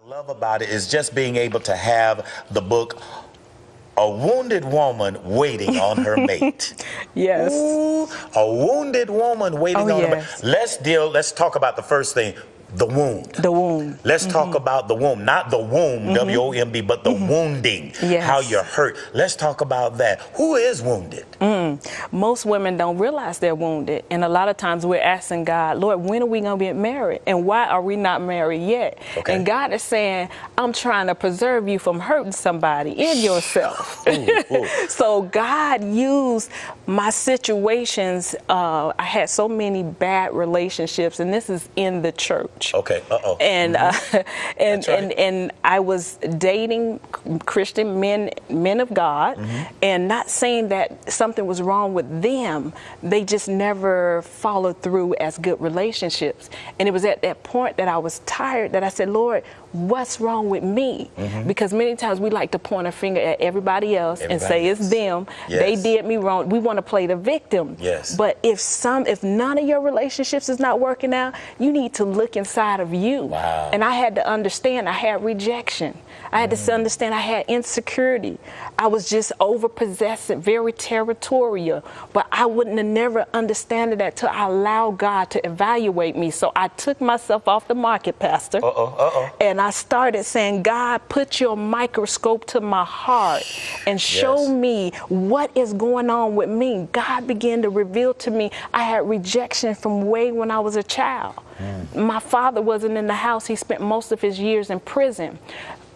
Love about it is just being able to have the book A Wounded Woman Waiting on Her Mate. Yes. Ooh, a wounded woman waiting on her mate. Let's talk about the first thing, the wound. The wound. Let's talk about the womb, not the womb, W-O-M-B, but the wounding, how you're hurt. Let's talk about that. Who is wounded? Most women don't realize they're wounded. And a lot of times we're asking God, Lord, when are we going to get married? And why are we not married yet? Okay. And God is saying, I'm trying to preserve you from hurting somebody in yourself. So God used my situations. I had so many bad relationships, and this is in the church. Okay. And and I was dating Christian men of God, and not saying that something was wrong with them. They just never followed through as good relationships. And it was at that point that I was tired that I said, Lord, what's wrong with me? Because many times we like to point a finger at everybody else and say it's them. Yes. They did me wrong. We want to play the victim. Yes. But if none of your relationships is not working out, you need to look inside of you. Wow. And I had to understand I had rejection. I had to understand I had insecurity. I was just over-possessive, very territorial. But I wouldn't have never understood that till I allowed God to evaluate me. So I took myself off the market, Pastor. And I started saying, God, put your microscope to my heart and show me what is going on with me. God began to reveal to me I had rejection from way when I was a child. My father wasn't in the house. He spent most of his years in prison.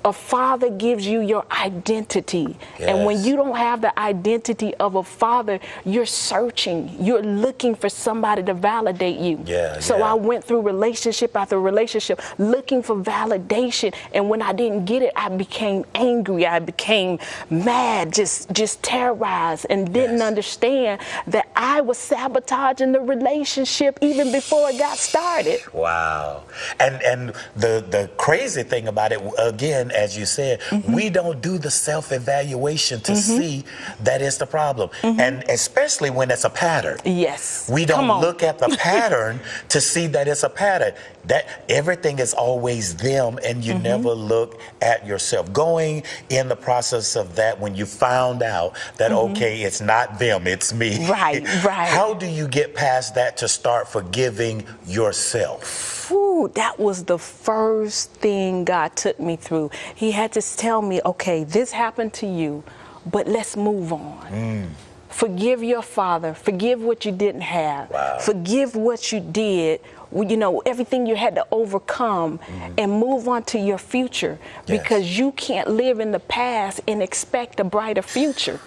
A father gives you your identity. And when you don't have the identity of a father, you're searching. You're looking for somebody to validate you. So I went through relationship after relationship looking for validation. And when I didn't get it, I became angry. I became mad, just terrorized, and didn't understand that I was sabotaging the relationship even before it got started. Wow. And the crazy thing about it, again, as you said, we don't do the self-evaluation to see that it's the problem. And especially when it's a pattern. Yes. We don't look at the pattern to see that it's a pattern. That everything is always them, and you never look at yourself. Going in the process of that, when you found out that, okay, it's not them, it's me. Right. How do you get past that to start forgiving yourself? Ooh, that was the first thing God took me through. He had to tell me, okay, this happened to you, but let's move on. Forgive your father. Forgive what you didn't have. Forgive what you did. You know, everything you had to overcome, and move on to your future, because you can't live in the past and expect a brighter future.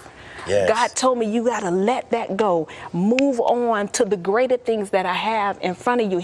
God told me you got to let that go. Move on to the greater things that I have in front of you.